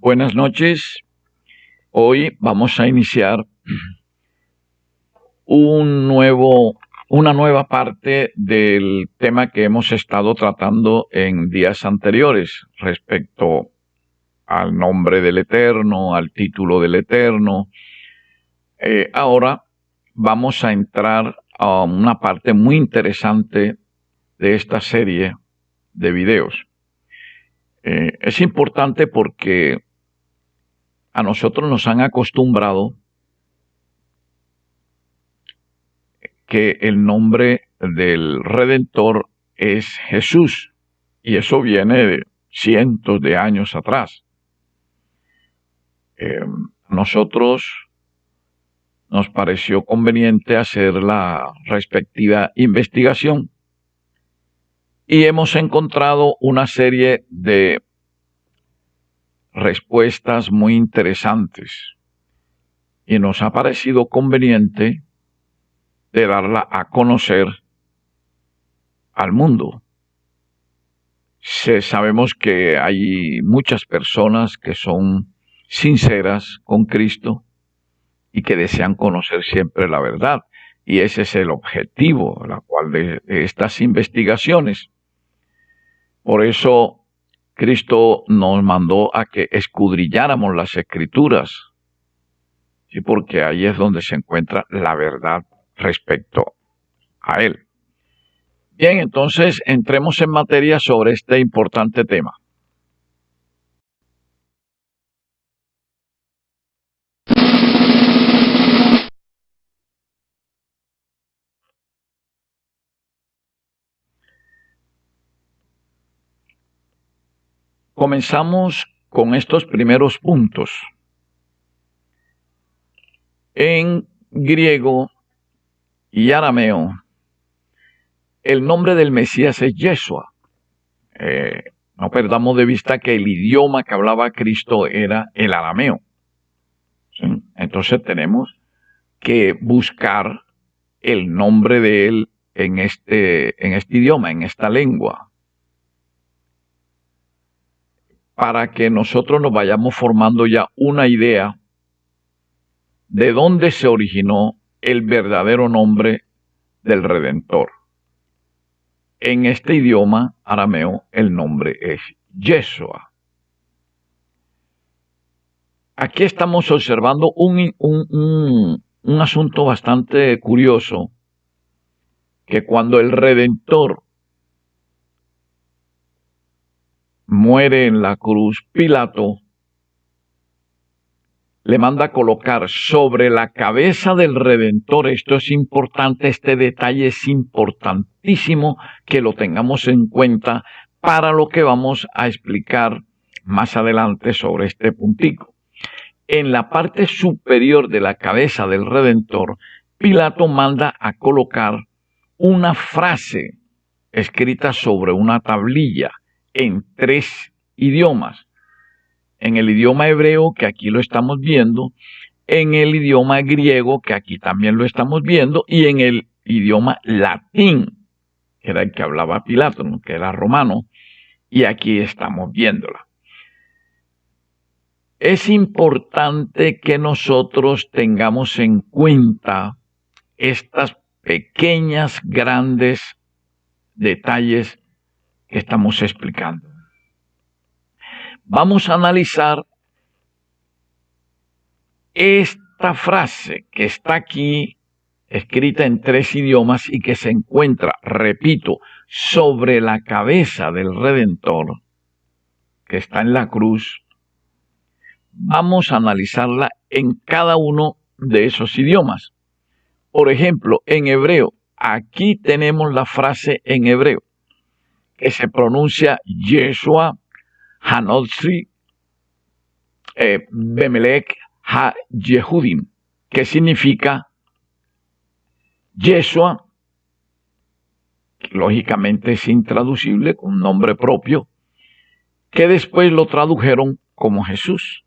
Buenas noches. Hoy vamos a iniciar una nueva parte del tema que hemos estado tratando en días anteriores respecto al nombre del Eterno, al título del Eterno. Ahora vamos a entrar a una parte muy interesante de esta serie de videos. Es importante porque a nosotros nos han acostumbrado que el nombre del Redentor es Jesús, y eso viene de cientos de años atrás. Nosotros nos pareció conveniente hacer la respectiva investigación y hemos encontrado una serie de respuestas muy interesantes y nos ha parecido conveniente de darla a conocer al mundo. Sabemos que hay muchas personas que son sinceras con Cristo y que desean conocer siempre la verdad, y ese es el objetivo de estas investigaciones. Por eso Cristo nos mandó a que escudriñáramos las Escrituras, ¿sí? Porque ahí es donde se encuentra la verdad respecto a Él. Bien, entonces entremos en materia sobre este importante tema. Comenzamos con estos primeros puntos. En griego y arameo, el nombre del Mesías es Yeshua. No perdamos de vista que el idioma que hablaba Cristo era el arameo. ¿Sí? Entonces tenemos que buscar el nombre de él en este idioma, en esta lengua, para que nosotros nos vayamos formando ya una idea de dónde se originó el verdadero nombre del Redentor. En este idioma arameo el nombre es Yeshua. Aquí estamos observando un asunto bastante curioso, que cuando el Redentor muere en la cruz, Pilato le manda colocar sobre la cabeza del Redentor, esto es importante, este detalle es importantísimo que lo tengamos en cuenta para lo que vamos a explicar más adelante sobre este puntico. En la parte superior de la cabeza del Redentor, Pilato manda a colocar una frase escrita sobre una tablilla en 3 idiomas. En el idioma hebreo, que aquí lo estamos viendo, en el idioma griego, que aquí también lo estamos viendo, y en el idioma latín, que era el que hablaba Pilato, ¿no? Que era romano, y aquí estamos viéndola. Es importante que nosotros tengamos en cuenta estas pequeñas, grandes detalles que estamos explicando. Vamos a analizar esta frase que está aquí escrita en 3 idiomas y que se encuentra, repito, sobre la cabeza del Redentor, que está en la cruz. Vamos a analizarla en cada uno de esos idiomas. Por ejemplo, en hebreo, aquí tenemos la frase en hebreo, que se pronuncia Yeshua Hanotzri Bemelech Ha-Yehudim, que significa Yeshua, lógicamente es intraducible, con un nombre propio, que después lo tradujeron como Jesús.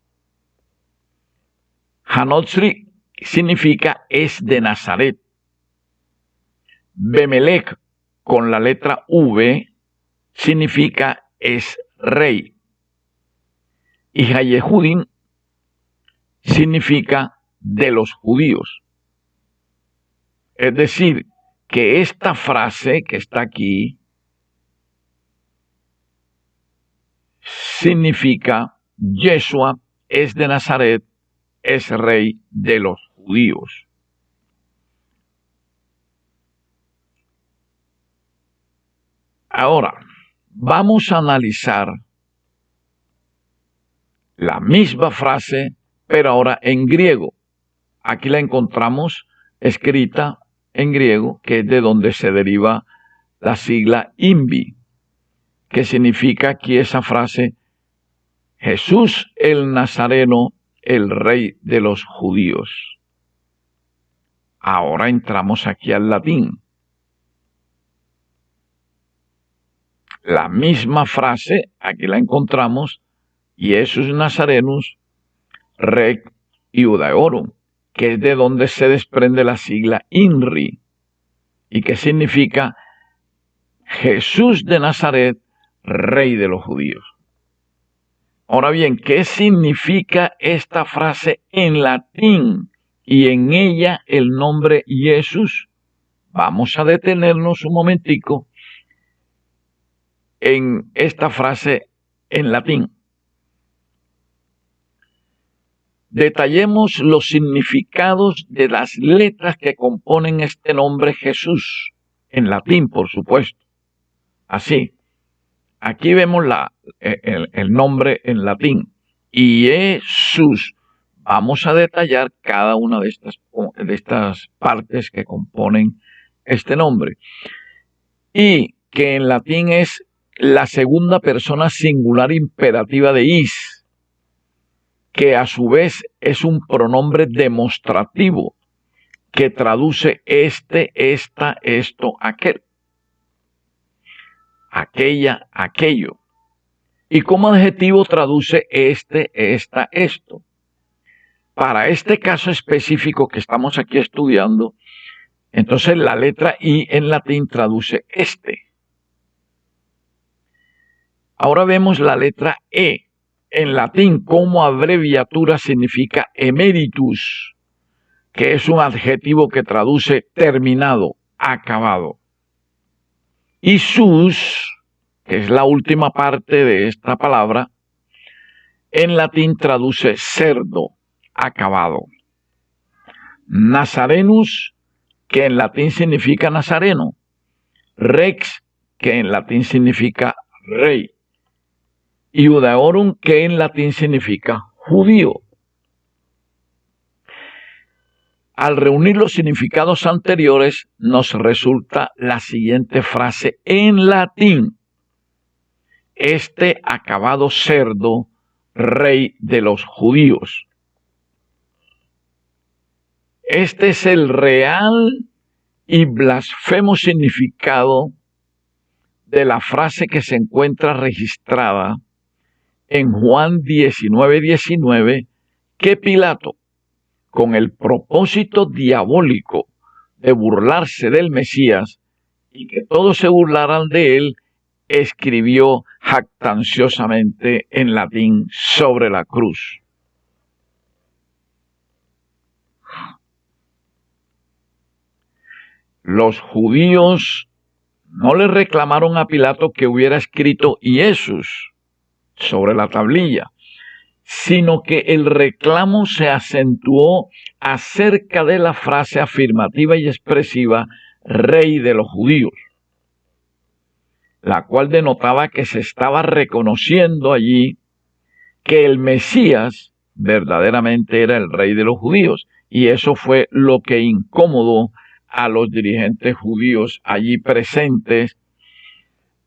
Hanotzri significa es de Nazaret. Bemelech, con la letra V, significa es rey. Y Hayehudim significa de los judíos. Es decir, que esta frase que está aquí significa Yeshua es de Nazaret, es rey de los judíos. Ahora, vamos a analizar la misma frase, pero ahora en griego. Aquí la encontramos escrita en griego, que es de donde se deriva la sigla INVI, que significa aquí esa frase, Jesús el Nazareno, el rey de los judíos. Ahora entramos aquí al latín. La misma frase, aquí la encontramos, Jesús Nazarenus, Rex Iudaeorum, que es de donde se desprende la sigla INRI, y que significa Jesús de Nazaret, rey de los judíos. Ahora bien, ¿qué significa esta frase en latín y en ella el nombre Jesús? Vamos a detenernos un momentico en esta frase en latín. Detallemos los significados de las letras que componen este nombre Jesús, en latín, por supuesto. Así, aquí vemos el nombre en latín, Jesús. Vamos a detallar cada una de estas partes que componen este nombre. Y que en latín es la segunda persona singular imperativa de is, que a su vez es un pronombre demostrativo que traduce este, esta, esto, aquel, aquella, aquello. Y como adjetivo traduce este, esta, esto. Para este caso específico que estamos aquí estudiando, entonces la letra I en latín traduce este. Ahora vemos la letra E. En latín, como abreviatura significa emeritus, que es un adjetivo que traduce terminado, acabado. Y sus, que es la última parte de esta palabra, en latín traduce cerdo, acabado. Nazarenus, que en latín significa nazareno. Rex, que en latín significa rey. Iudaeorum, que en latín significa judío. Al reunir los significados anteriores, nos resulta la siguiente frase en latín. Este acabado cerdo, rey de los judíos. Este es el real y blasfemo significado de la frase que se encuentra registrada en Juan 19:19, que Pilato, con el propósito diabólico de burlarse del Mesías y que todos se burlaran de él, escribió jactanciosamente en latín sobre la cruz. Los judíos no le reclamaron a Pilato que hubiera escrito Jesús sobre la tablilla, sino que el reclamo se acentuó acerca de la frase afirmativa y expresiva rey de los judíos, la cual denotaba que se estaba reconociendo allí que el Mesías verdaderamente era el rey de los judíos, y eso fue lo que incomodó a los dirigentes judíos allí presentes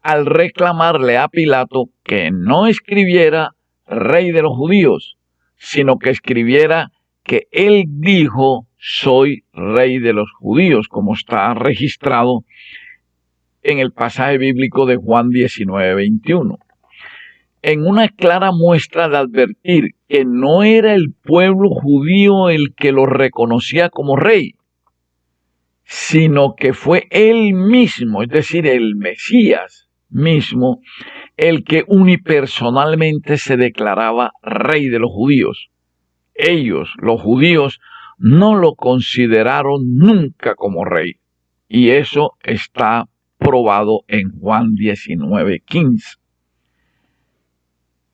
al reclamarle a Pilato que no escribiera rey de los judíos, sino que escribiera que él dijo soy rey de los judíos, como está registrado en el pasaje bíblico de Juan 19:21. En una clara muestra de advertir que no era el pueblo judío el que lo reconocía como rey, sino que fue él mismo, es decir, el Mesías, mismo el que unipersonalmente se declaraba rey de los judíos. Ellos, los judíos, no lo consideraron nunca como rey. Y eso está probado en Juan 19:15.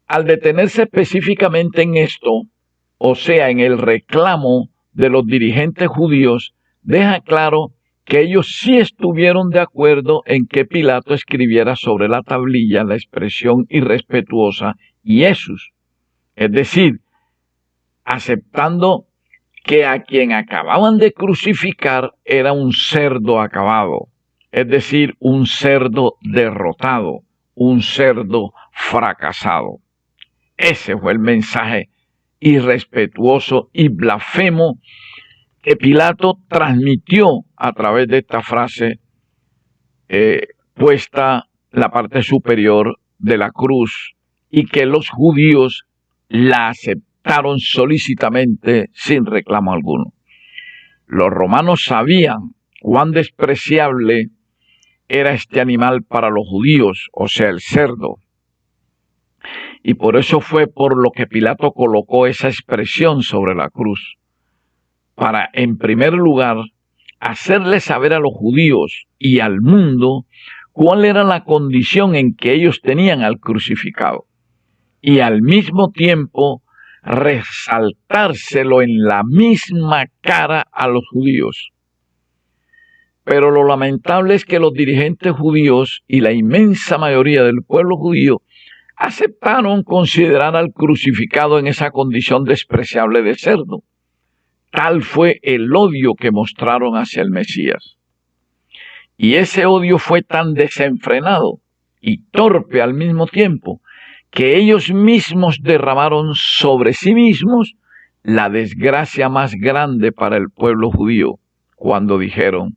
Al detenerse específicamente en esto, o sea, en el reclamo de los dirigentes judíos, deja claro que ellos sí estuvieron de acuerdo en que Pilato escribiera sobre la tablilla la expresión irrespetuosa Jesús, es decir, aceptando que a quien acababan de crucificar era un cerdo acabado, es decir, un cerdo derrotado, un cerdo fracasado. Ese fue el mensaje irrespetuoso y blasfemo que Pilato transmitió a través de esta frase puesta la parte superior de la cruz y que los judíos la aceptaron solícitamente sin reclamo alguno. Los romanos sabían cuán despreciable era este animal para los judíos, o sea, el cerdo. Y por eso fue por lo que Pilato colocó esa expresión sobre la cruz, para, en primer lugar, hacerle saber a los judíos y al mundo cuál era la condición en que ellos tenían al crucificado, y al mismo tiempo resaltárselo en la misma cara a los judíos. Pero lo lamentable es que los dirigentes judíos y la inmensa mayoría del pueblo judío aceptaron considerar al crucificado en esa condición despreciable de cerdo. Tal fue el odio que mostraron hacia el Mesías. Y ese odio fue tan desenfrenado y torpe al mismo tiempo, que ellos mismos derramaron sobre sí mismos la desgracia más grande para el pueblo judío, cuando dijeron: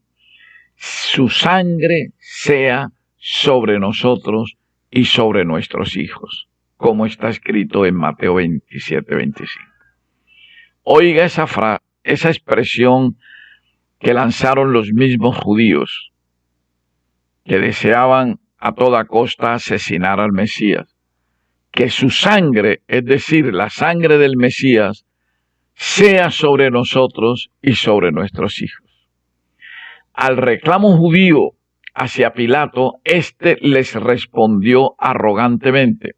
su sangre sea sobre nosotros y sobre nuestros hijos, como está escrito en Mateo 27:25. Oiga esa expresión que lanzaron los mismos judíos, que deseaban a toda costa asesinar al Mesías. Que su sangre, es decir, la sangre del Mesías, sea sobre nosotros y sobre nuestros hijos. Al reclamo judío hacia Pilato, éste les respondió arrogantemente: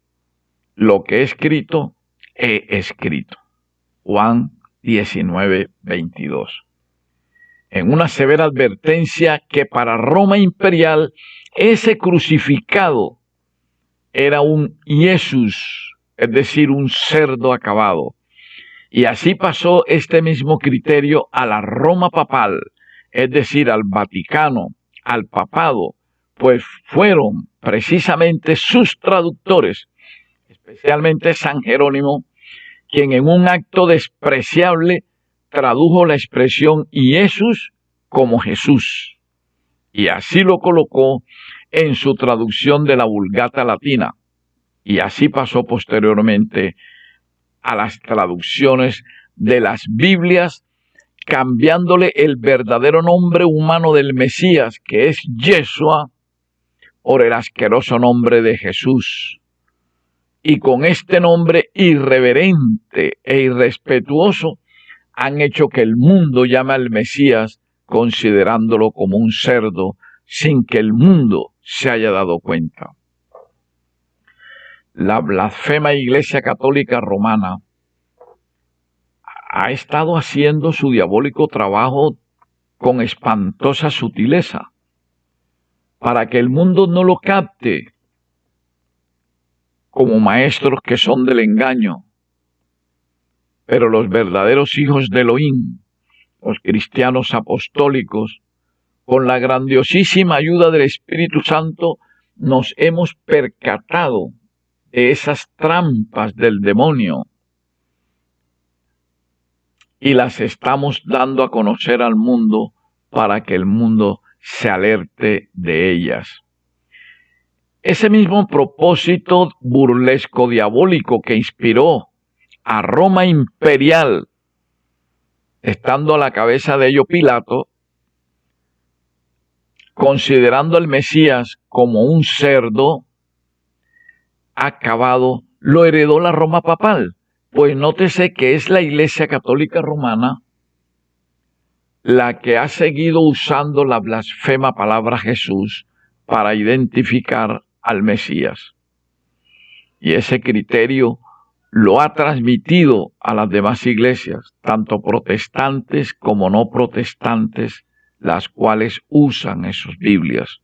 lo que he escrito, he escrito. Juan 19:22. En una severa advertencia que para Roma imperial ese crucificado era un Jesús, es decir, un cerdo acabado. Y así pasó este mismo criterio a la Roma papal, es decir, al Vaticano, al papado, pues fueron precisamente sus traductores, especialmente San Jerónimo, quien en un acto despreciable tradujo la expresión Jesús como Jesús, y así lo colocó en su traducción de la Vulgata Latina, y así pasó posteriormente a las traducciones de las Biblias, cambiándole el verdadero nombre humano del Mesías, que es Yeshua, por el asqueroso nombre de Jesús. Y con este nombre irreverente e irrespetuoso han hecho que el mundo llame al Mesías considerándolo como un cerdo, sin que el mundo se haya dado cuenta. La blasfema Iglesia Católica Romana ha estado haciendo su diabólico trabajo con espantosa sutileza, para que el mundo no lo capte como maestros que son del engaño. Pero los verdaderos hijos de Elohim, los cristianos apostólicos, con la grandiosísima ayuda del Espíritu Santo, nos hemos percatado de esas trampas del demonio y las estamos dando a conocer al mundo para que el mundo se alerte de ellas. Ese mismo propósito burlesco diabólico que inspiró a Roma imperial, estando a la cabeza de ello Pilato, considerando al Mesías como un cerdo acabado, lo heredó la Roma papal. Pues nótese que es la Iglesia Católica Romana la que ha seguido usando la blasfema palabra Jesús para identificar al Mesías. Y ese criterio lo ha transmitido a las demás iglesias, tanto protestantes como no protestantes, las cuales usan esas Biblias.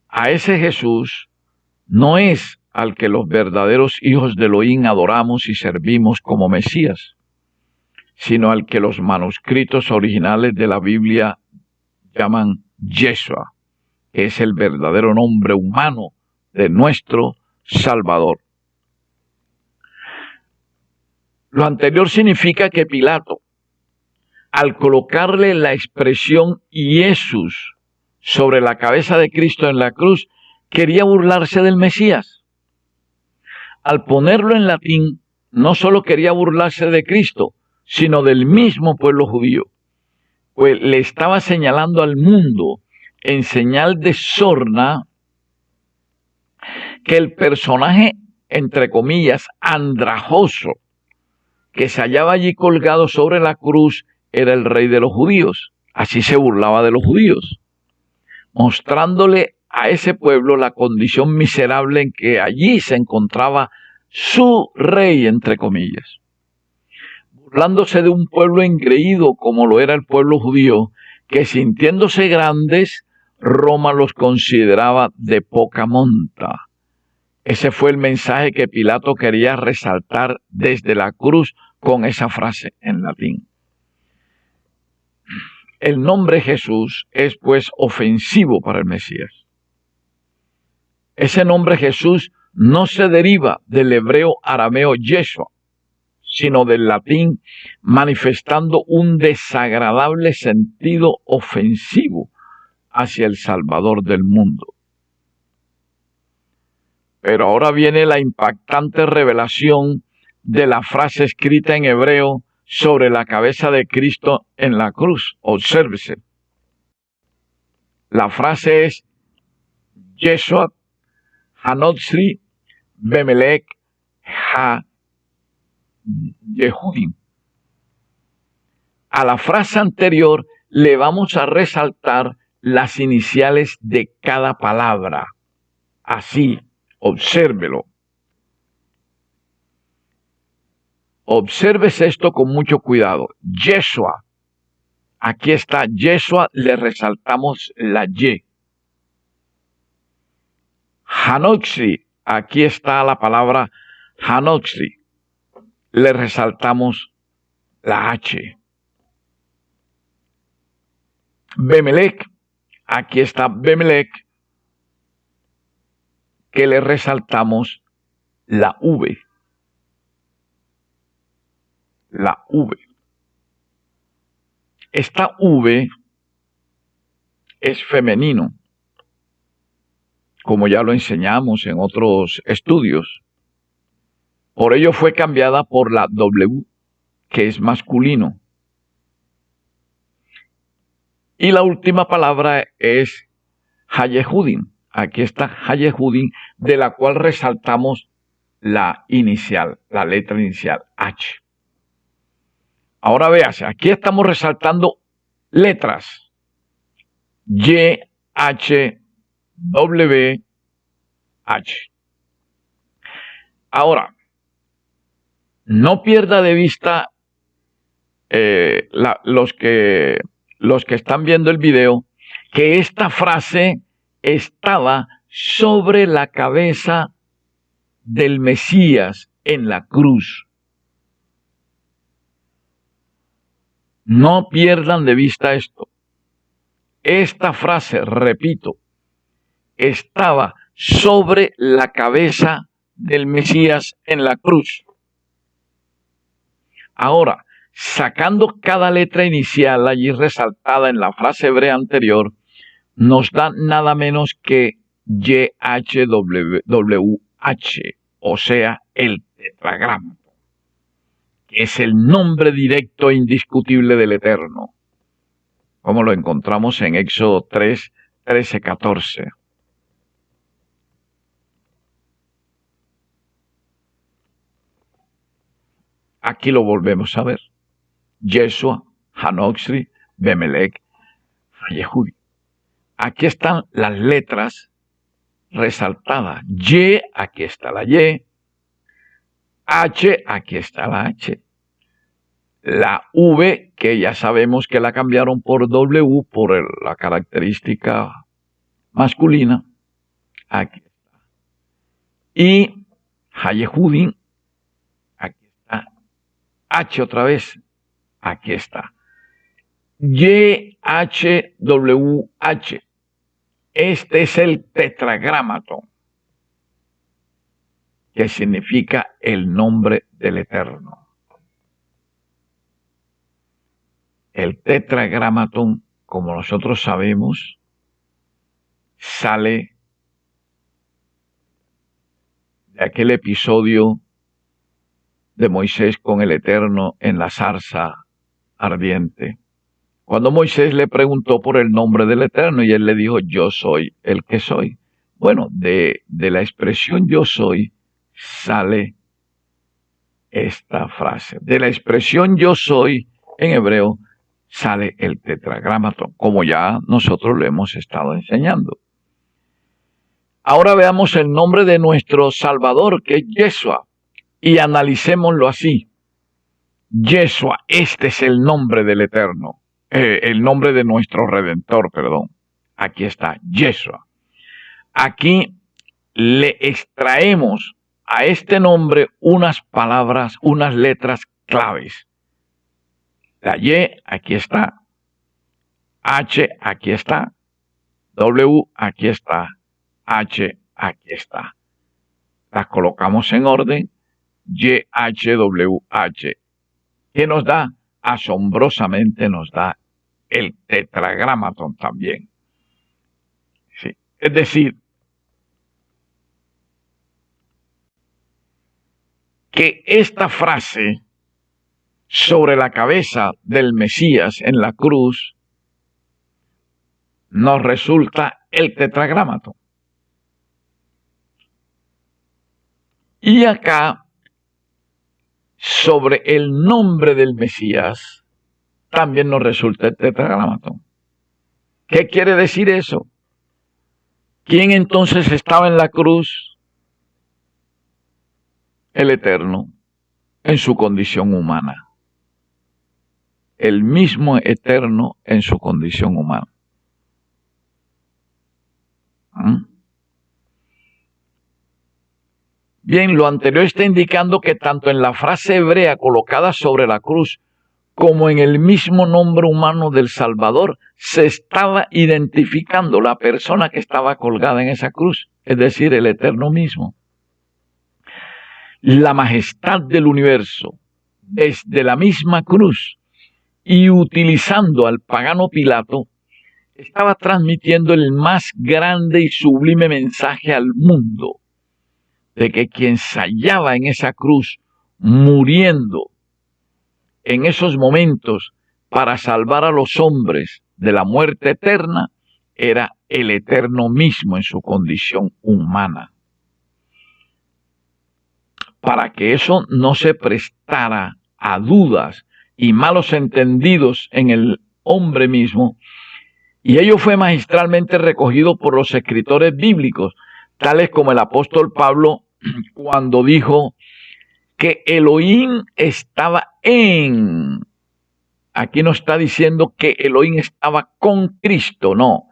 A ese Jesús no es al que los verdaderos hijos de Elohim adoramos y servimos como Mesías, sino al que los manuscritos originales de la Biblia llaman Yeshua, que es el verdadero nombre humano de nuestro Salvador. Lo anterior significa que Pilato, al colocarle la expresión Jesús sobre la cabeza de Cristo en la cruz, quería burlarse del Mesías. Al ponerlo en latín, no solo quería burlarse de Cristo, sino del mismo pueblo judío, pues le estaba señalando al mundo en señal de sorna que el personaje, entre comillas, andrajoso, que se hallaba allí colgado sobre la cruz, era el rey de los judíos. Así se burlaba de los judíos, mostrándole a ese pueblo la condición miserable en que allí se encontraba su rey, entre comillas. Burlándose de un pueblo engreído como lo era el pueblo judío, que sintiéndose grandes, Roma los consideraba de poca monta. Ese fue el mensaje que Pilato quería resaltar desde la cruz con esa frase en latín. El nombre Jesús es pues ofensivo para el Mesías. Ese nombre Jesús no se deriva del hebreo arameo Yeshua, sino del latín, manifestando un desagradable sentido ofensivo hacia el Salvador del mundo. Pero ahora viene la impactante revelación de la frase escrita en hebreo sobre la cabeza de Cristo en la cruz. Obsérvese. La frase es Yeshua Hanotzri Bemelech Ha Yehudim. A la frase anterior le vamos a resaltar las iniciales de cada palabra. Así, obsérvelo. Obsérvese esto con mucho cuidado. Yeshua. Aquí está Yeshua, le resaltamos la Y. Hanotzri. Aquí está la palabra Hanotzri. Le resaltamos la H. Bemelech. Aquí está Bemelech, que le resaltamos la V. La V. Esta V es femenino, como ya lo enseñamos en otros estudios. Por ello fue cambiada por la W, que es masculino. Y la última palabra es Hayehudin. Aquí está Hayehudin, de la cual resaltamos la inicial, la letra inicial, H. Ahora véase, aquí estamos resaltando letras. Y, H, W, H. Ahora, no pierda de vista los que están viendo el video, que esta frase estaba sobre la cabeza del Mesías en la cruz. No pierdan de vista esto. Esta frase, repito, estaba sobre la cabeza del Mesías en la cruz. Ahora, sacando cada letra inicial allí resaltada en la frase hebrea anterior, nos da nada menos que YHWH, o sea, el tetragrama, que es el nombre directo e indiscutible del Eterno. como lo encontramos en Éxodo 3, 13, 14. Aquí lo volvemos a ver. Yeshua, Hanoxri, Bemelec, Yehudi. Aquí están las letras resaltadas. Y, aquí está la Y. H, aquí está la H. La V, que ya sabemos que la cambiaron por W por la característica masculina. Aquí está. Y Hayehudin, aquí está. H otra vez, aquí está. YHWH. Este es el tetragramatón, que significa el nombre del Eterno. El tetragramatón, como nosotros sabemos, sale de aquel episodio de Moisés con el Eterno en la zarza ardiente. Cuando Moisés le preguntó por el nombre del Eterno y él le dijo, yo soy el que soy. Bueno, de la expresión yo soy sale esta frase. De la expresión yo soy en hebreo sale el tetragramatón, como ya nosotros lo hemos estado enseñando. Ahora veamos el nombre de nuestro Salvador, que es Yeshua, y analicémoslo así. Yeshua, este es el nombre del Eterno, el nombre de nuestro Redentor, perdón. Aquí está, Yeshua. Aquí le extraemos a este nombre unas palabras, unas letras claves. La Y, aquí está. H, aquí está. W, aquí está. H, aquí está. Las colocamos en orden. Y, H, W, H. ¿Qué nos da? Asombrosamente nos da el tetragramatón también. Sí. Es decir, que esta frase sobre la cabeza del Mesías en la cruz nos resulta el tetragramatón. Y acá, sobre el nombre del Mesías, también nos resulta el tetragramatón. ¿Qué quiere decir eso? ¿Quién entonces estaba en la cruz? El Eterno, en su condición humana. El mismo Eterno en su condición humana. Bien, lo anterior está indicando que tanto en la frase hebrea colocada sobre la cruz como en el mismo nombre humano del Salvador se estaba identificando la persona que estaba colgada en esa cruz, es decir, el Eterno mismo. La majestad del universo, desde la misma cruz y utilizando al pagano Pilato, estaba transmitiendo el más grande y sublime mensaje al mundo de que quien se hallaba en esa cruz muriendo en esos momentos para salvar a los hombres de la muerte eterna era el Eterno mismo en su condición humana. Para que eso no se prestara a dudas y malos entendidos en el hombre mismo, y ello fue magistralmente recogido por los escritores bíblicos, tales como el apóstol Pablo, cuando dijo que Elohim estaba en. Aquí no está diciendo que Elohim estaba con Cristo, no.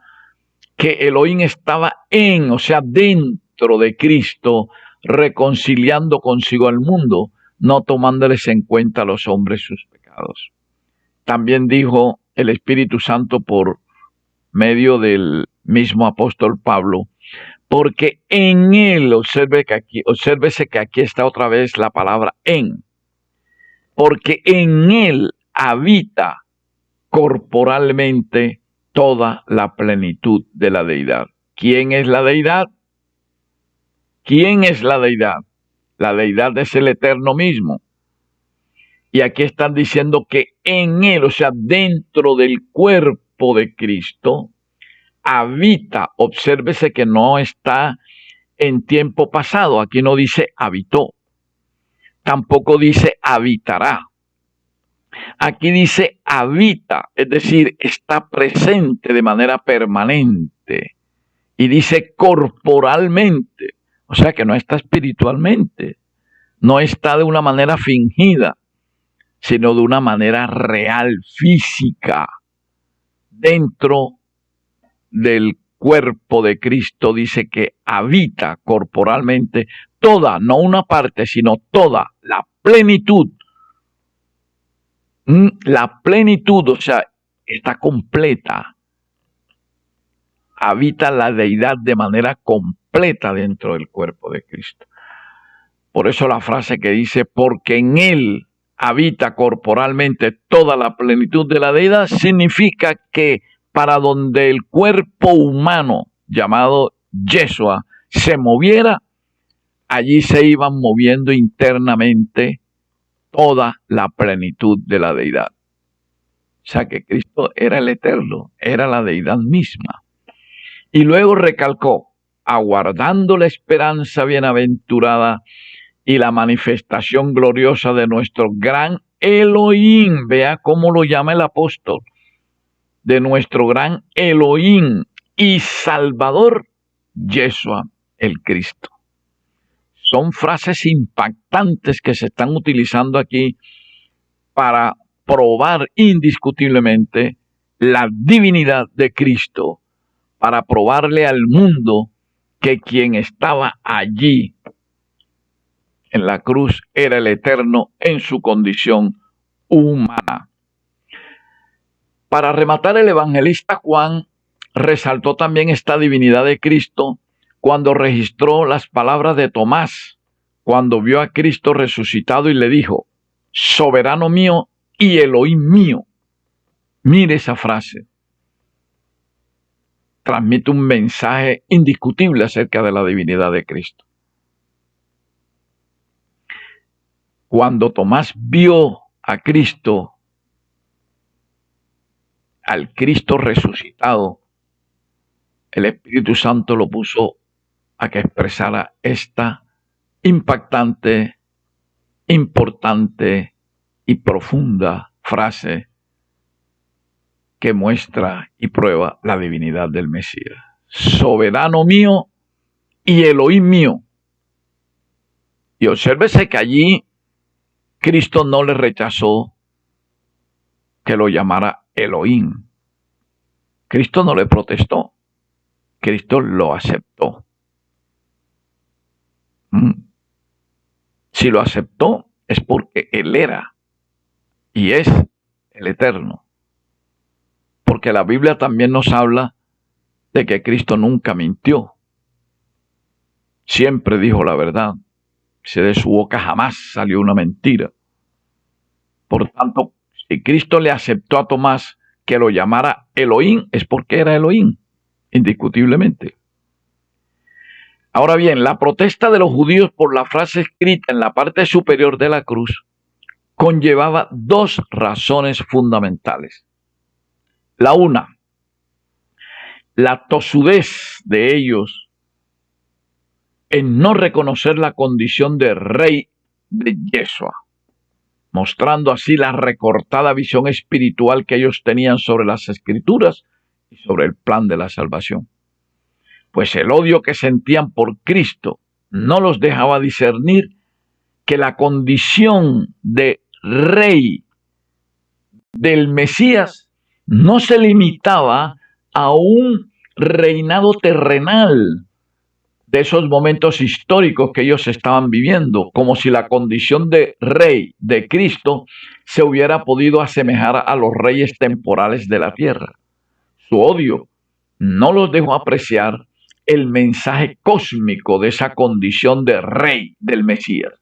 Que Elohim estaba en, o sea, dentro de Cristo, reconciliando consigo al mundo, no tomándoles en cuenta a los hombres sus pecados. También dijo el Espíritu Santo por medio del mismo apóstol Pablo, porque en él, obsérvese que aquí está otra vez la palabra en, porque en él habita corporalmente toda la plenitud de la deidad. ¿Quién es la deidad? ¿Quién es la deidad? La deidad es el Eterno mismo. Y aquí están diciendo que en él, o sea, dentro del cuerpo cuerpo de Cristo habita. Obsérvese que no está en tiempo pasado. Aquí no dice habitó. Tampoco dice habitará. Aquí dice habita, es decir, está presente de manera permanente. Y dice corporalmente, o sea que no está espiritualmente, no está de una manera fingida, sino de una manera real, física, dentro del cuerpo de Cristo. Dice que habita corporalmente toda, no una parte, sino toda, la plenitud. La plenitud, o sea, está completa. Habita la deidad de manera completa dentro del cuerpo de Cristo. Por eso la frase que dice, porque en Él habita corporalmente toda la plenitud de la deidad, significa que para donde el cuerpo humano, llamado Yeshua, se moviera, allí se iban moviendo internamente toda la plenitud de la deidad. O sea que Cristo era el eterno, era la deidad misma. Y luego recalcó, aguardando la esperanza bienaventurada y la manifestación gloriosa de nuestro gran Elohim. Vea cómo lo llama el apóstol. De nuestro gran Elohim y Salvador, Yeshua el Cristo. Son frases impactantes que se están utilizando aquí para probar indiscutiblemente la divinidad de Cristo, para probarle al mundo que quien estaba allí en la cruz era el eterno en su condición humana. Para rematar, el evangelista Juan resaltó también esta divinidad de Cristo cuando registró las palabras de Tomás, cuando vio a Cristo resucitado y le dijo, soberano mío y Elohim mío. Mire esa frase. Transmite un mensaje indiscutible acerca de la divinidad de Cristo. Cuando Tomás vio a Cristo, al Cristo resucitado, el Espíritu Santo lo puso a que expresara esta impactante, importante y profunda frase que muestra y prueba la divinidad del Mesías. Soberano mío y Elohim mío. Y obsérvese que allí Cristo no le rechazó que lo llamara Elohim. Cristo no le protestó. Cristo lo aceptó. Si lo aceptó es porque Él era y es el eterno. Porque la Biblia también nos habla de que Cristo nunca mintió. Siempre dijo la verdad. De su boca jamás salió una mentira. Por tanto, si Cristo le aceptó a Tomás que lo llamara Elohim, es porque era Elohim, indiscutiblemente. Ahora bien, la protesta de los judíos por la frase escrita en la parte superior de la cruz conllevaba dos razones fundamentales. La una, la tosudez de ellos en no reconocer la condición de rey de Yeshua, mostrando así la recortada visión espiritual que ellos tenían sobre las Escrituras y sobre el plan de la salvación. Pues el odio que sentían por Cristo no los dejaba discernir que la condición de rey del Mesías no se limitaba a un reinado terrenal de esos momentos históricos que ellos estaban viviendo, como si la condición de rey de Cristo se hubiera podido asemejar a los reyes temporales de la tierra. Su odio no los dejó apreciar el mensaje cósmico de esa condición de rey del Mesías,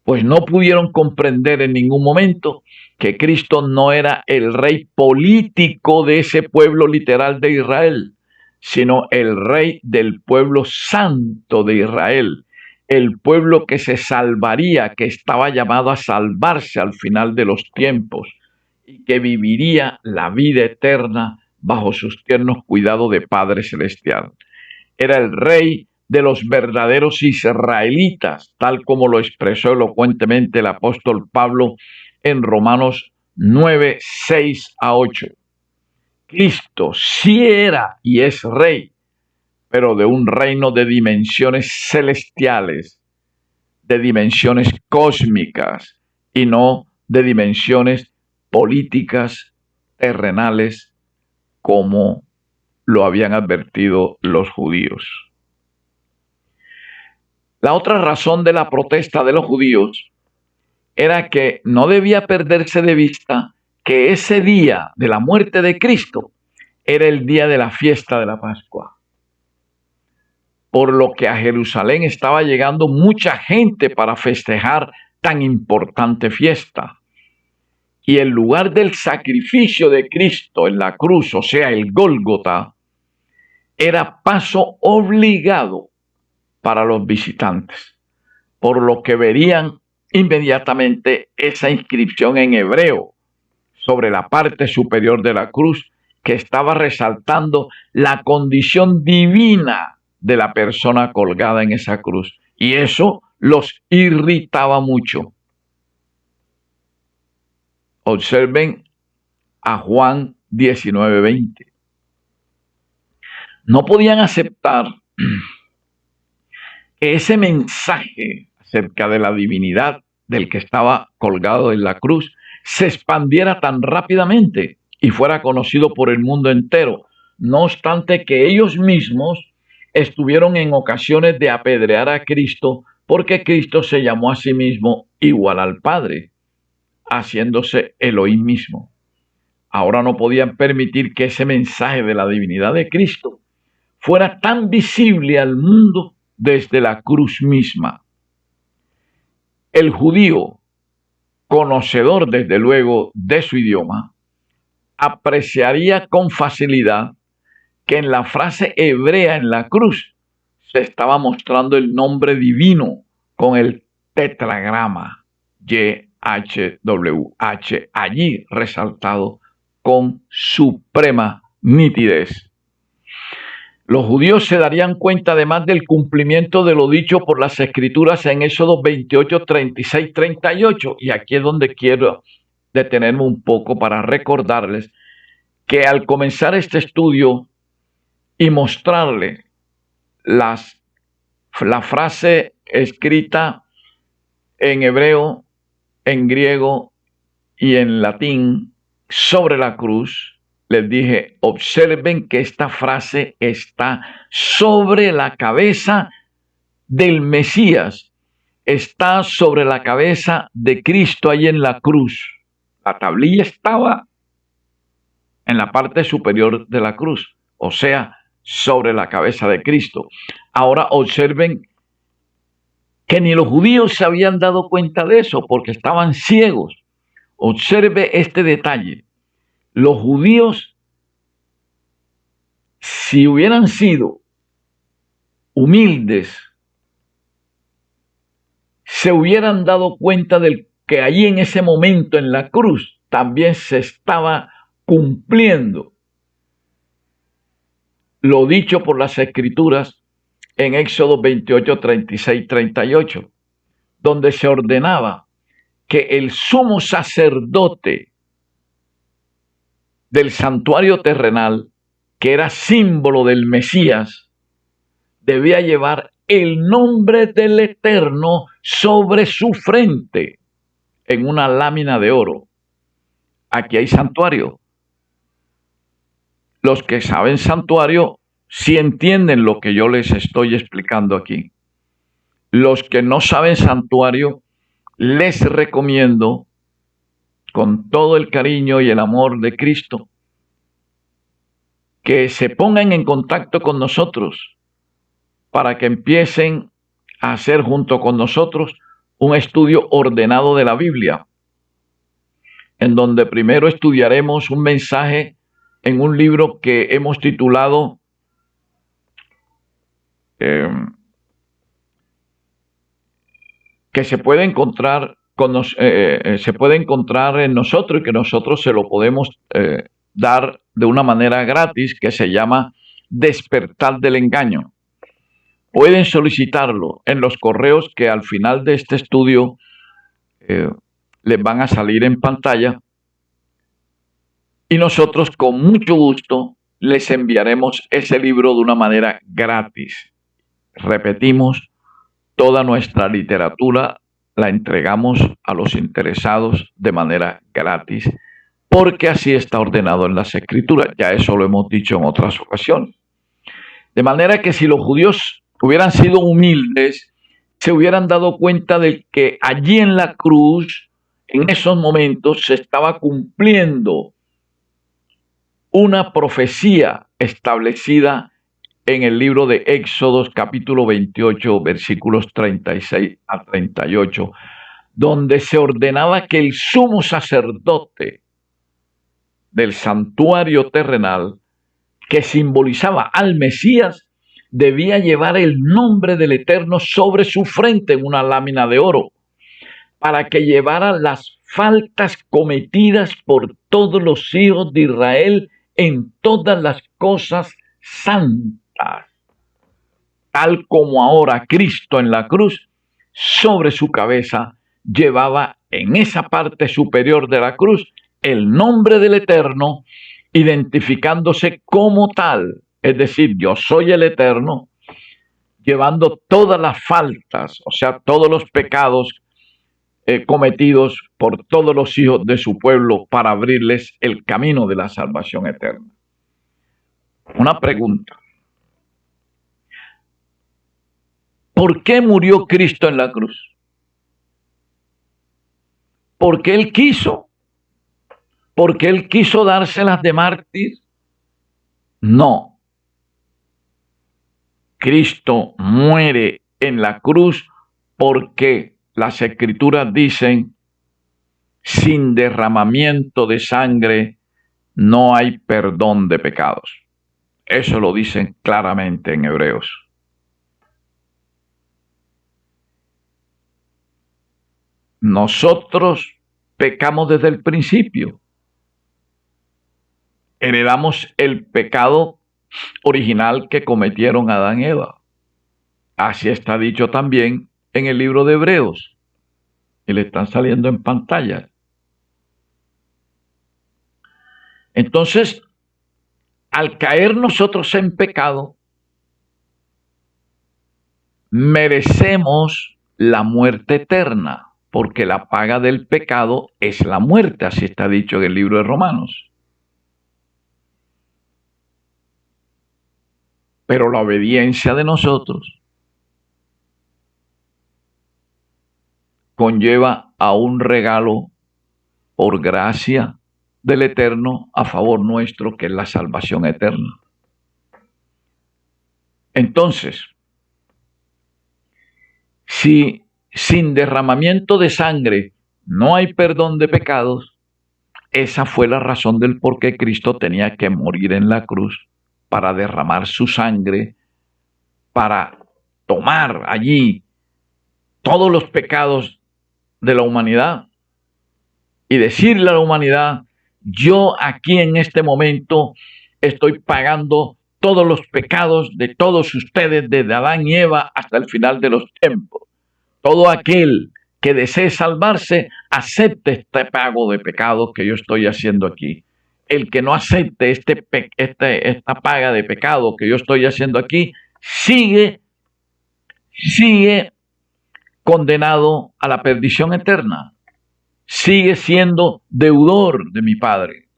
pues no pudieron comprender en ningún momento que Cristo no era el rey político de ese pueblo literal de Israel, sino el rey del pueblo santo de Israel, el pueblo que se salvaría, que estaba llamado a salvarse al final de los tiempos y que viviría la vida eterna bajo sus tiernos cuidados de Padre Celestial. Era el rey de los verdaderos israelitas, tal como lo expresó elocuentemente el apóstol Pablo en Romanos 9, 6 a 8. Cristo sí era y es rey, pero de un reino de dimensiones celestiales, de dimensiones cósmicas y no de dimensiones políticas terrenales como lo habían advertido los judíos. La otra razón de la protesta de los judíos era que no debía perderse de vista que ese día de la muerte de Cristo era el día de la fiesta de la Pascua, por lo que a Jerusalén estaba llegando mucha gente para festejar tan importante fiesta. Y el lugar del sacrificio de Cristo en la cruz, o sea, el Gólgota, era paso obligado para los visitantes, por lo que verían inmediatamente esa inscripción en hebreo sobre la parte superior de la cruz que estaba resaltando la condición divina de la persona colgada en esa cruz. Y eso los irritaba mucho. Observen a Juan 19:20. No podían aceptar que ese mensaje acerca de la divinidad del que estaba colgado en la cruz se expandiera tan rápidamente y fuera conocido por el mundo entero, no obstante que ellos mismos estuvieron en ocasiones de apedrear a Cristo porque Cristo se llamó a sí mismo igual al Padre, haciéndose Elohim mismo. Ahora no podían permitir que ese mensaje de la divinidad de Cristo fuera tan visible al mundo desde la cruz misma. El judío, conocedor desde luego de su idioma, apreciaría con facilidad que en la frase hebrea en la cruz se estaba mostrando el nombre divino con el tetragrama YHWH allí resaltado con suprema nitidez. Los judíos se darían cuenta además del cumplimiento de lo dicho por las Escrituras en Éxodo 28, 36, 38. Y aquí es donde quiero detenerme un poco para recordarles que al comenzar este estudio y mostrarle la frase escrita en hebreo, en griego y en latín sobre la cruz, les dije, observen que esta frase está sobre la cabeza del Mesías, está sobre la cabeza de Cristo ahí en la cruz. La tablilla estaba en la parte superior de la cruz, o sea, sobre la cabeza de Cristo. Ahora observen que ni los judíos se habían dado cuenta de eso porque estaban ciegos. Observe este detalle. Los judíos, si hubieran sido humildes, se hubieran dado cuenta de que allí en ese momento en la cruz también se estaba cumpliendo lo dicho por las Escrituras en Éxodo 28, 36, 38, donde se ordenaba que el sumo sacerdote del santuario terrenal, que era símbolo del Mesías, debía llevar el nombre del Eterno sobre su frente en una lámina de oro. Aquí hay santuario. Los que saben santuario sí entienden lo que yo les estoy explicando aquí. Los que no saben santuario, les recomiendo con todo el cariño y el amor de Cristo que se pongan en contacto con nosotros para que empiecen a hacer junto con nosotros un estudio ordenado de la Biblia, en donde primero estudiaremos un mensaje en un libro que hemos titulado que se puede encontrar se puede encontrar en nosotros y que nosotros se lo podemos dar de una manera gratis que se llama Despertar del Engaño. Pueden solicitarlo en los correos que al final de este estudio les van a salir en pantalla, y nosotros con mucho gusto les enviaremos ese libro de una manera gratis. Repetimos, toda nuestra literatura la entregamos a los interesados de manera gratis, porque así está ordenado en las Escrituras. Ya eso lo hemos dicho en otras ocasiones. De manera que si los judíos hubieran sido humildes, se hubieran dado cuenta de que allí en la cruz, en esos momentos, se estaba cumpliendo una profecía establecida en el libro de Éxodos capítulo 28, versículos 36 a 38, donde se ordenaba que el sumo sacerdote del santuario terrenal, que simbolizaba al Mesías, debía llevar el nombre del Eterno sobre su frente en una lámina de oro, para que llevara las faltas cometidas por todos los hijos de Israel en todas las cosas santas, tal como ahora Cristo en la cruz, sobre su cabeza, llevaba en esa parte superior de la cruz el nombre del Eterno, identificándose como tal, es decir, yo soy el Eterno, llevando todas las faltas, o sea, todos los pecados cometidos por todos los hijos de su pueblo para abrirles el camino de la salvación eterna. Una pregunta. ¿Por qué murió Cristo en la cruz? ¿Porque Él quiso? ¿Porque Él quiso dárselas de mártir? No. Cristo muere en la cruz porque las Escrituras dicen, sin derramamiento de sangre no hay perdón de pecados. Eso lo dicen claramente en Hebreos. Nosotros pecamos desde el principio. Heredamos el pecado original que cometieron Adán y Eva. Así está dicho también en el libro de Hebreos. Y le están saliendo en pantalla. Entonces, al caer nosotros en pecado, merecemos la muerte eterna, porque la paga del pecado es la muerte, así está dicho en el libro de Romanos. Pero la obediencia de nosotros conlleva a un regalo por gracia del Eterno a favor nuestro, que es la salvación eterna. Entonces, si sin derramamiento de sangre no hay perdón de pecados, esa fue la razón del por qué Cristo tenía que morir en la cruz, para derramar su sangre, para tomar allí todos los pecados de la humanidad y decirle a la humanidad, yo aquí en este momento estoy pagando todos los pecados de todos ustedes, desde Adán y Eva hasta el final de los tiempos. Todo aquel que desee salvarse, acepte este pago de pecados que yo estoy haciendo aquí. El que no acepte esta paga de pecado que yo estoy haciendo aquí, sigue condenado a la perdición eterna. Sigue siendo deudor de mi Padre.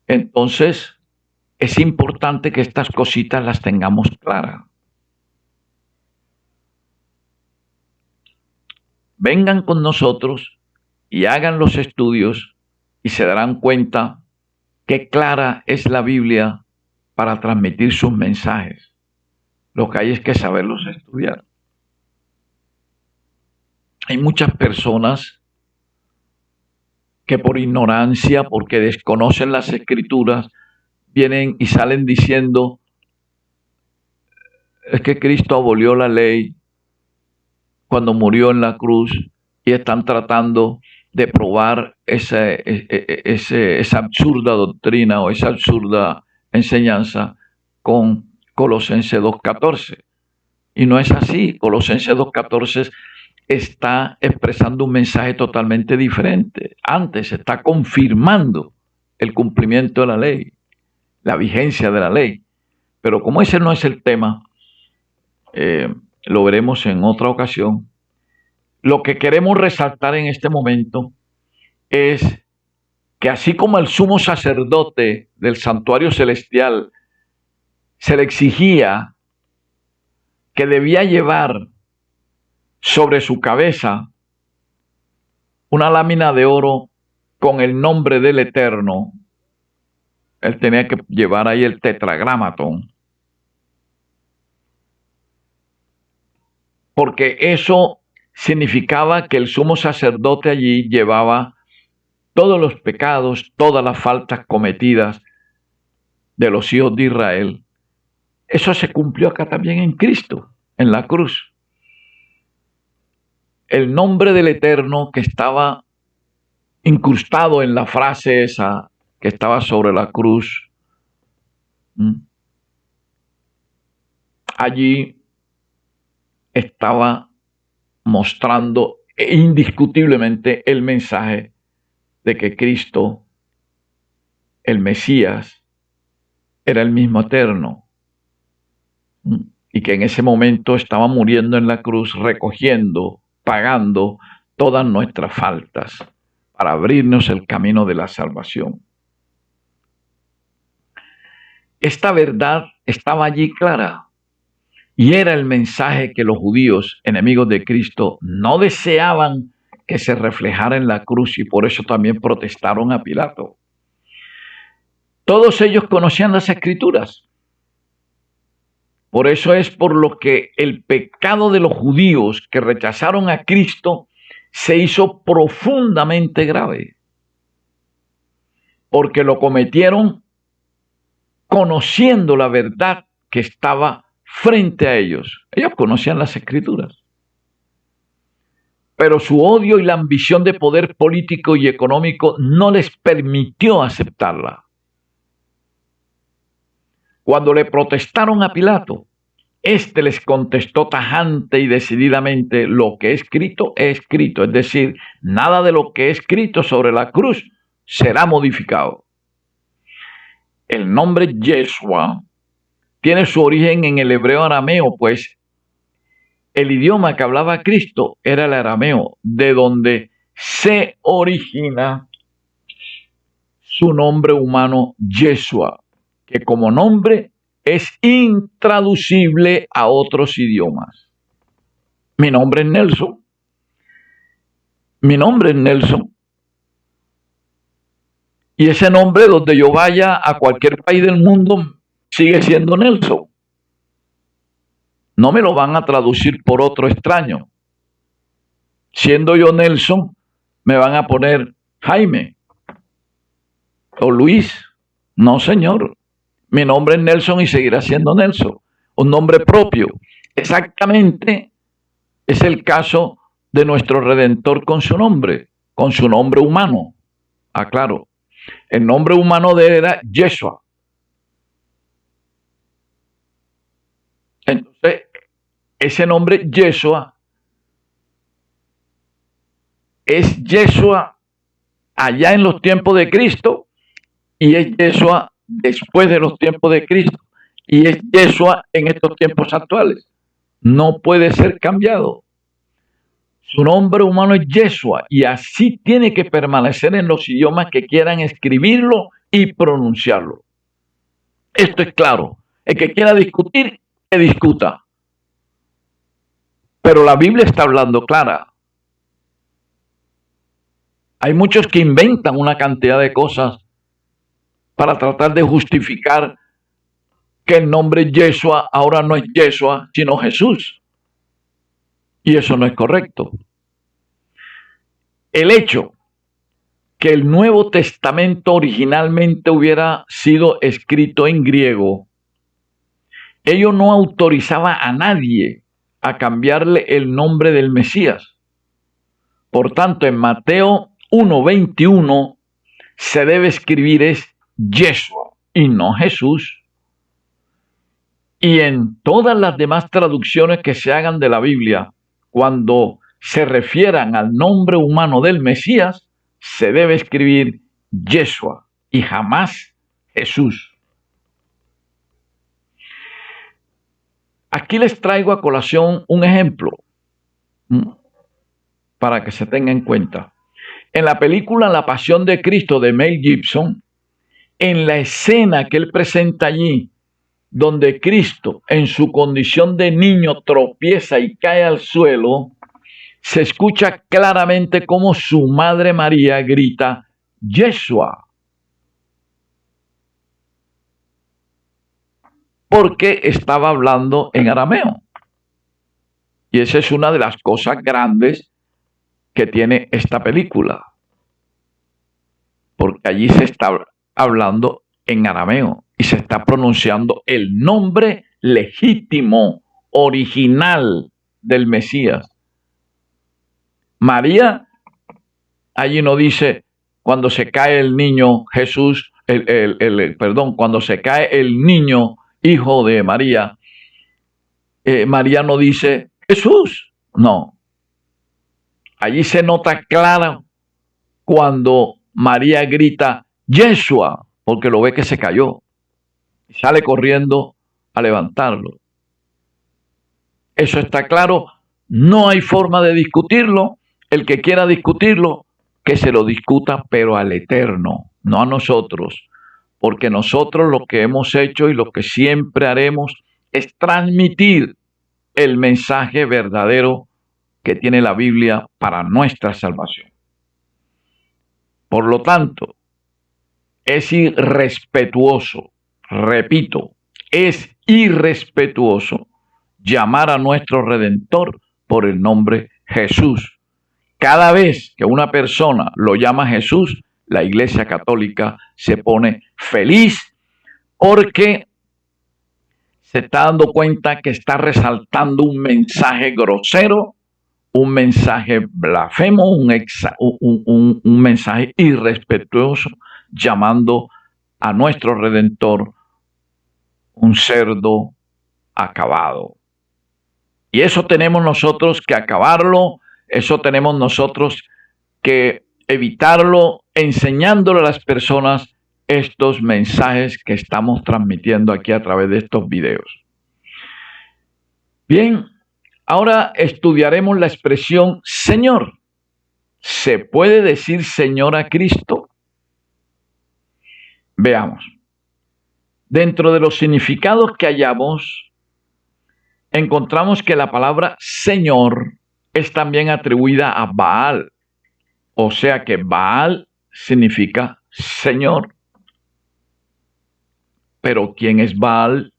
Entonces, es importante que estas cositas las tengamos claras. Vengan con nosotros y hagan los estudios y se darán cuenta qué clara es la Biblia para transmitir sus mensajes. Lo que hay es que saberlos estudiar. Hay muchas personas que por ignorancia, porque desconocen las Escrituras, vienen y salen diciendo, es que Cristo abolió la ley cuando murió en la cruz, y están tratando de probar esa absurda doctrina o esa absurda enseñanza con Colosenses 2:14. Y no es así. Colosenses 2:14 está expresando un mensaje totalmente diferente. Antes está confirmando el cumplimiento de la ley, la vigencia de la ley. Pero como ese no es el tema, lo veremos en otra ocasión. Lo que queremos resaltar en este momento es que así como el sumo sacerdote del santuario celestial se le exigía que debía llevar sobre su cabeza una lámina de oro con el nombre del Eterno, él tenía que llevar ahí el tetragramatón, porque eso significaba que el sumo sacerdote allí llevaba todos los pecados, todas las faltas cometidas de los hijos de Israel. Eso se cumplió acá también en Cristo, en la cruz. El nombre del Eterno que estaba incrustado en la frase esa que estaba sobre la cruz, allí estaba mostrando indiscutiblemente el mensaje de que Cristo, el Mesías, era el mismo Eterno, y que en ese momento estaba muriendo en la cruz, recogiendo, pagando todas nuestras faltas para abrirnos el camino de la salvación. Esta verdad estaba allí clara y era el mensaje que los judíos, enemigos de Cristo, no deseaban que se reflejara en la cruz, y por eso también protestaron a Pilato. Todos ellos conocían las Escrituras. Por eso es por lo que el pecado de los judíos que rechazaron a Cristo se hizo profundamente grave, porque lo cometieron conociendo la verdad que estaba frente a ellos. Ellos conocían las Escrituras, pero su odio y la ambición de poder político y económico no les permitió aceptarla. Cuando le protestaron a Pilato, éste les contestó tajante y decididamente: lo que es escrito, es decir, nada de lo que es escrito sobre la cruz será modificado. El nombre Yeshua tiene su origen en el hebreo arameo, pues el idioma que hablaba Cristo era el arameo, de donde se origina su nombre humano Yeshua, que como nombre es intraducible a otros idiomas. Mi nombre es Nelson. Mi nombre es Nelson. Y ese nombre, donde yo vaya a cualquier país del mundo, sigue siendo Nelson. No me lo van a traducir por otro extraño. Siendo yo Nelson, me van a poner Jaime o Luis. No, señor. Mi nombre es Nelson y seguirá siendo Nelson. Un nombre propio. Exactamente es el caso de nuestro Redentor con su nombre humano. Aclaro. El nombre humano de él era Yeshua. Entonces, ese nombre Yeshua es Yeshua allá en los tiempos de Cristo y es Yeshua después de los tiempos de Cristo y es Yeshua en estos tiempos actuales. No puede ser cambiado. Su nombre humano es Yeshua y así tiene que permanecer en los idiomas que quieran escribirlo y pronunciarlo. Esto es claro. El que quiera discutir, que discuta. Pero la Biblia está hablando clara. Hay muchos que inventan una cantidad de cosas para tratar de justificar que el nombre Yeshua ahora no es Yeshua, sino Jesús. Y eso no es correcto. El hecho que el Nuevo Testamento originalmente hubiera sido escrito en griego, ello no autorizaba a nadie a cambiarle el nombre del Mesías. Por tanto, en Mateo 1:21 se debe escribir es Yeshua y no Jesús. Y en todas las demás traducciones que se hagan de la Biblia, cuando se refieran al nombre humano del Mesías, se debe escribir Yeshua y jamás Jesús. Aquí les traigo a colación un ejemplo para que se tenga en cuenta. En la película La Pasión de Cristo de Mel Gibson, en la escena que él presenta allí, donde Cristo en su condición de niño tropieza y cae al suelo, se escucha claramente cómo su madre María grita, Yeshua. Porque estaba hablando en arameo. Y esa es una de las cosas grandes que tiene esta película. Porque allí se está hablando en arameo y se está pronunciando el nombre legítimo, original del Mesías. María, allí no dice cuando se cae el niño Jesús, cuando se cae el niño hijo de María, María no dice Jesús, no. Allí se nota claro cuando María grita Yeshua, porque lo ve que se cayó y sale corriendo a levantarlo. Eso está claro, no hay forma de discutirlo. El que quiera discutirlo, que se lo discuta, pero al Eterno, no a nosotros, porque nosotros lo que hemos hecho y lo que siempre haremos es transmitir el mensaje verdadero que tiene la Biblia para nuestra salvación. Por lo tanto, es irrespetuoso, repito, es irrespetuoso llamar a nuestro Redentor por el nombre Jesús. Cada vez que una persona lo llama Jesús, la Iglesia Católica se pone feliz porque se está dando cuenta que está resaltando un mensaje grosero, un mensaje blasfemo, un mensaje irrespetuoso, llamando a nuestro Redentor un cerdo acabado. Y eso tenemos nosotros que acabarlo, eso tenemos nosotros que evitarlo, enseñándole a las personas estos mensajes que estamos transmitiendo aquí a través de estos videos. Bien, ahora estudiaremos la expresión Señor. ¿Se puede decir Señor a Cristo? Veamos. Dentro de los significados que hallamos, encontramos que la palabra Señor es también atribuida a Baal. O sea que Baal significa Señor. Pero ¿quién es Baal?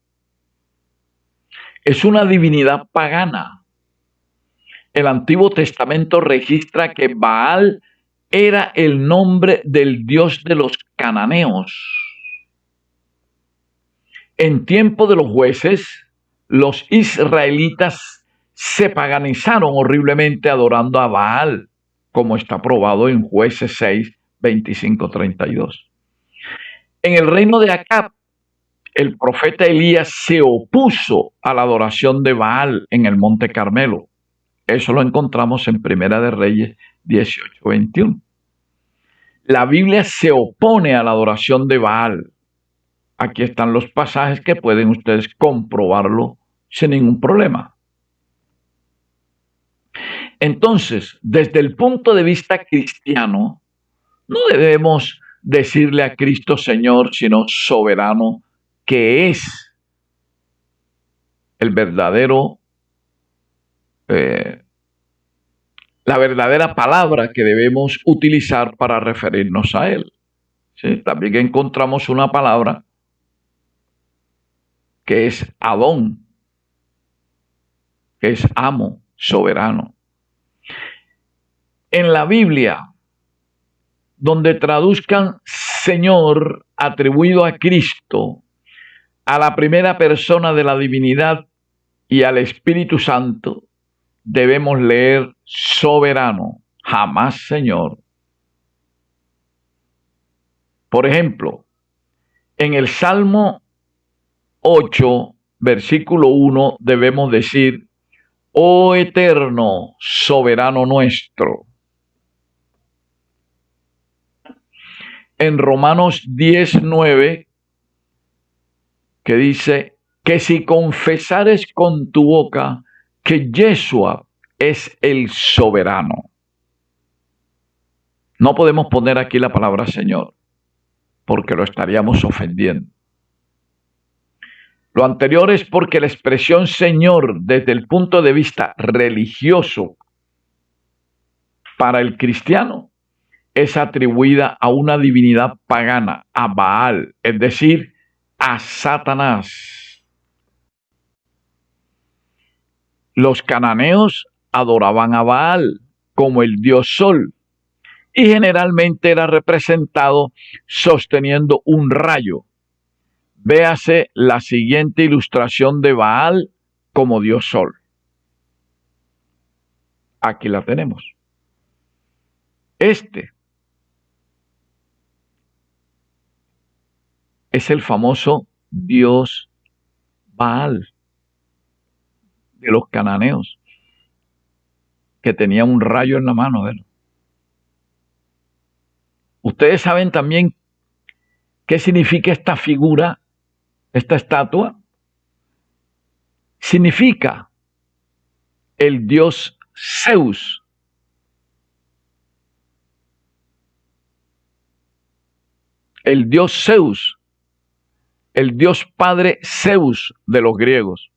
Es una divinidad pagana. El Antiguo Testamento registra que Baal era el nombre del dios de los cananeos. En tiempo de los jueces, los israelitas se paganizaron horriblemente adorando a Baal, como está probado en Jueces 6, 25, 32. En el reino de Acab, el profeta Elías se opuso a la adoración de Baal en el Monte Carmelo. Eso lo encontramos en Primera de Reyes 18, 21. La Biblia se opone a la adoración de Baal. Aquí están los pasajes que pueden ustedes comprobarlo sin ningún problema. Entonces, desde el punto de vista cristiano, no debemos decirle a Cristo Señor, sino soberano, que es el verdadero, la verdadera palabra que debemos utilizar para referirnos a Él. ¿Sí? También encontramos una palabra que es Adón, que es amo, soberano. En la Biblia, donde traduzcan Señor atribuido a Cristo, a la primera persona de la divinidad y al Espíritu Santo, debemos leer soberano, jamás Señor. Por ejemplo, en el Salmo 8, versículo 1, debemos decir: oh eterno, soberano nuestro. En Romanos 10:9, que dice que si confesares con tu boca que Yeshua es el soberano. No podemos poner aquí la palabra Señor, porque lo estaríamos ofendiendo. Lo anterior es porque la expresión Señor, desde el punto de vista religioso, para el cristiano, es atribuida a una divinidad pagana, a Baal, es decir, a Satanás. Los cananeos adoraban a Baal como el dios Sol, y generalmente era representado sosteniendo un rayo. Véase la siguiente ilustración de Baal como dios Sol. Aquí la tenemos. Este es el famoso dios Baal de los cananeos, que tenía un rayo en la mano de él. Ustedes saben también qué significa esta figura, esta estatua. Significa el dios Zeus. El dios Zeus, el dios padre Zeus de los griegos.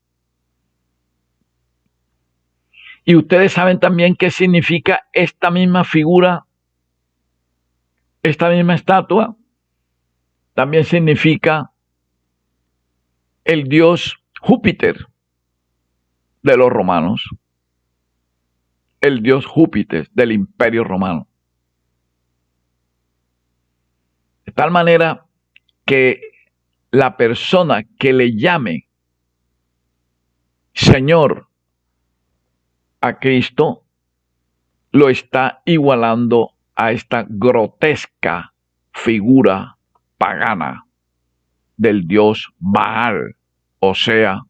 Y ustedes saben también qué significa esta misma figura, esta misma estatua. También significa el dios Júpiter de los romanos, el dios Júpiter del Imperio Romano. De tal manera que la persona que le llame Señor a Cristo lo está igualando a esta grotesca figura pagana del dios Baal, o sea,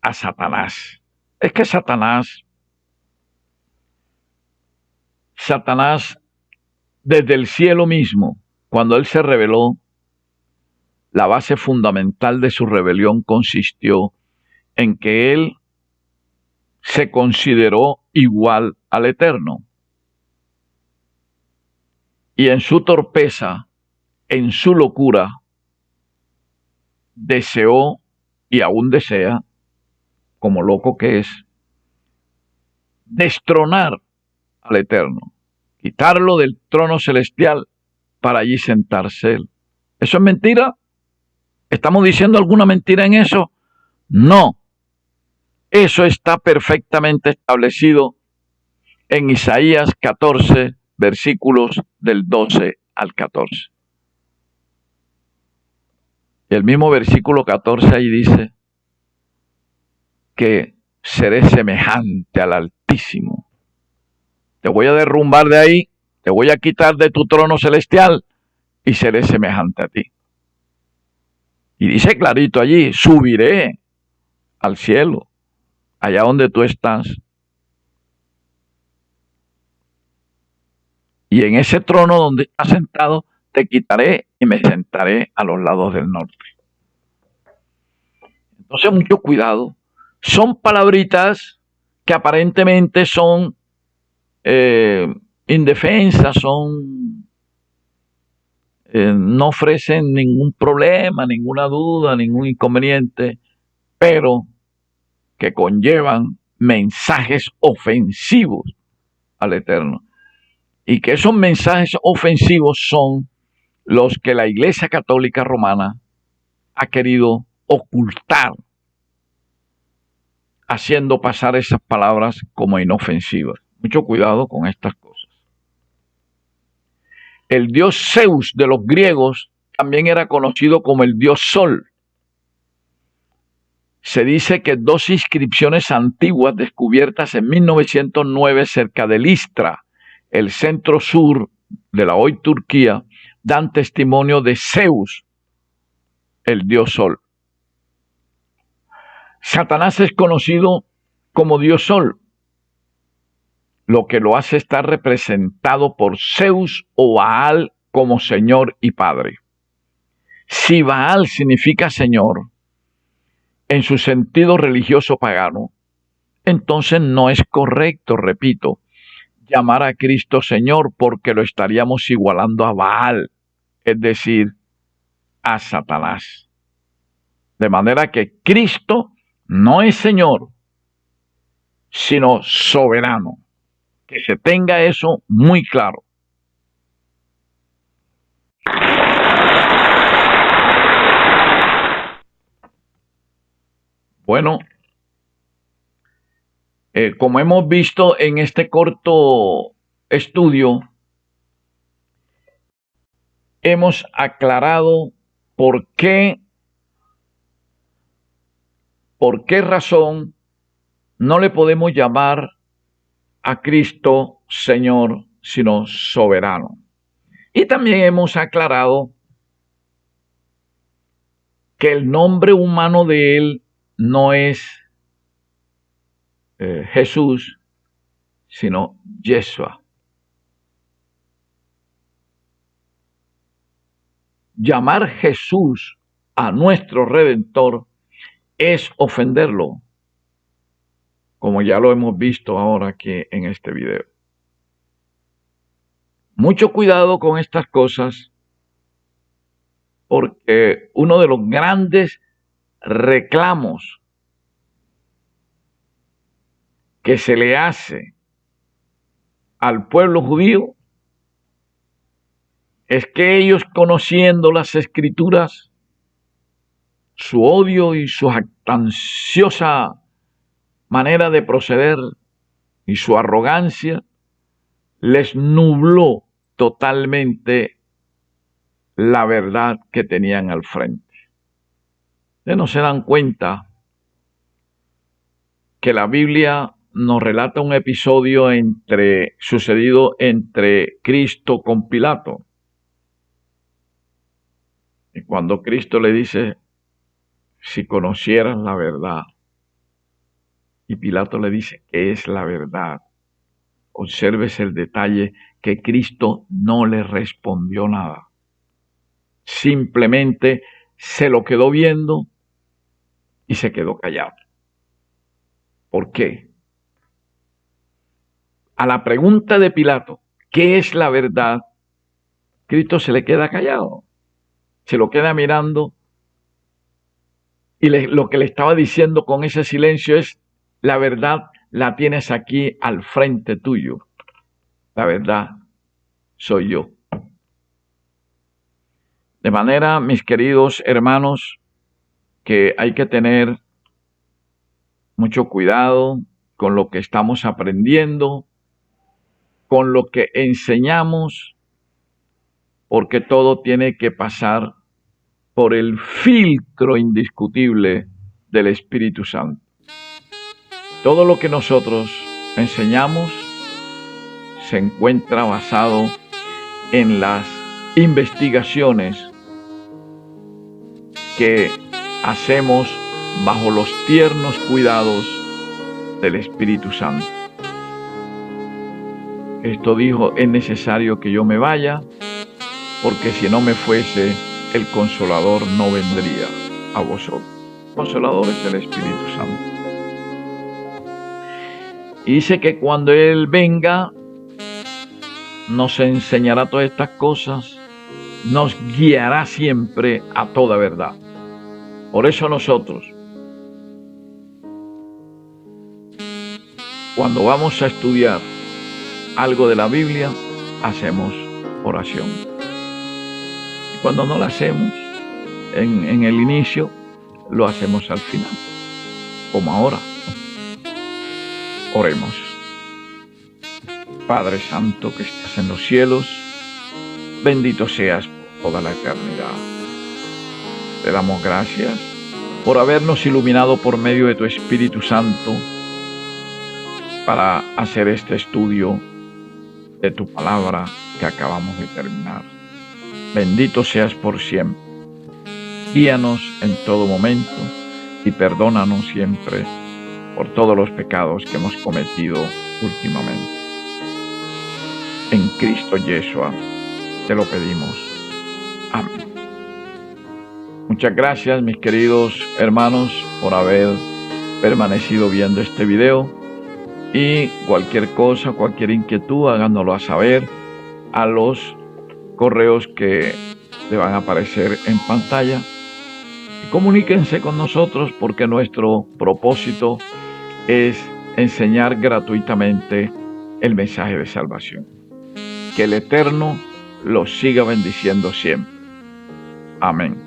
a Satanás. Es que Satanás, desde el cielo mismo, cuando él se rebeló, la base fundamental de su rebelión consistió en que él se consideró igual al Eterno. Y en su torpeza, en su locura, deseó y aún desea, como loco que es, destronar al Eterno, quitarlo del trono celestial para allí sentarse él. ¿Eso es mentira? ¿Estamos diciendo alguna mentira en eso? No. Eso está perfectamente establecido en Isaías 14, versículos del 12 al 14. Y el mismo versículo 14 ahí dice que seré semejante al Altísimo. Te voy a derrumbar de ahí, te voy a quitar de tu trono celestial y seré semejante a ti. Y dice clarito allí, subiré al cielo, allá donde tú estás. Y en ese trono donde estás sentado, te quitaré y me sentaré a los lados del norte. Entonces, mucho cuidado. Son palabritas que aparentemente son indefensas, no ofrecen ningún problema, ninguna duda, ningún inconveniente, pero que conllevan mensajes ofensivos al Eterno. Y que esos mensajes ofensivos son los que la Iglesia Católica Romana ha querido ocultar, haciendo pasar esas palabras como inofensivas. Mucho cuidado con estas cosas. El dios Zeus de los griegos también era conocido como el dios Sol. Se dice que dos inscripciones antiguas descubiertas en 1909 cerca de Listra, el centro sur de la hoy Turquía, dan testimonio de Zeus, el dios Sol. Satanás es conocido como dios Sol, lo que lo hace estar representado por Zeus o Baal como Señor y Padre. Si Baal significa Señor en su sentido religioso pagano, entonces no es correcto, repito, llamar a Cristo Señor, porque lo estaríamos igualando a Baal, es decir, a Satanás. De manera que Cristo no es Señor, sino soberano. Que se tenga eso muy claro. Bueno, como hemos visto en este corto estudio, hemos aclarado por qué razón no le podemos llamar a Cristo Señor, sino soberano. Y también hemos aclarado que el nombre humano de Él no es Jesús, sino Yeshua. Llamar Jesús a nuestro Redentor es ofenderlo, como ya lo hemos visto ahora aquí en este video. Mucho cuidado con estas cosas, porque uno de los grandes reclamos que se le hace al pueblo judío es que ellos, conociendo las Escrituras, su odio y su jactanciosa manera de proceder y su arrogancia les nubló totalmente la verdad que tenían al frente. Ustedes no se dan cuenta que la Biblia nos relata un episodio sucedido entre Cristo con Pilato. Y cuando Cristo le dice, si conocieran la verdad, y Pilato le dice, ¿qué es la verdad? Observes el detalle que Cristo no le respondió nada. Simplemente se lo quedó viendo y se quedó callado. ¿Por qué? A la pregunta de Pilato, ¿qué es la verdad? Cristo se le queda callado. Se lo queda mirando y lo que le estaba diciendo con ese silencio es, la verdad la tienes aquí al frente tuyo. La verdad soy yo. De manera, mis queridos hermanos, que hay que tener mucho cuidado con lo que estamos aprendiendo, con lo que enseñamos, porque todo tiene que pasar por el filtro indiscutible del Espíritu Santo. Todo lo que nosotros enseñamos se encuentra basado en las investigaciones que hacemos bajo los tiernos cuidados del Espíritu Santo. Cristo dijo, es necesario que yo me vaya, porque si no me fuese, el Consolador no vendría a vosotros. El Consolador es el Espíritu Santo. Y dice que cuando Él venga, nos enseñará todas estas cosas, nos guiará siempre a toda verdad. Por eso nosotros, cuando vamos a estudiar algo de la Biblia, hacemos oración. Y cuando no la hacemos en el inicio, lo hacemos al final, como ahora. Oremos. Padre Santo que estás en los cielos, bendito seas por toda la eternidad. Te damos gracias por habernos iluminado por medio de tu Espíritu Santo para hacer este estudio de tu palabra que acabamos de terminar. bendito seas por siempre. Guíanos en todo momento y perdónanos siempre por todos los pecados que hemos cometido últimamente. En Cristo Yeshua te lo pedimos. Amén. Muchas gracias, mis queridos hermanos, por haber permanecido viendo este video. Y cualquier cosa, cualquier inquietud, háganoslo saber a los correos que le van a aparecer en pantalla. Y comuníquense con nosotros porque nuestro propósito es enseñar gratuitamente el mensaje de salvación. Que el Eterno los siga bendiciendo siempre. Amén.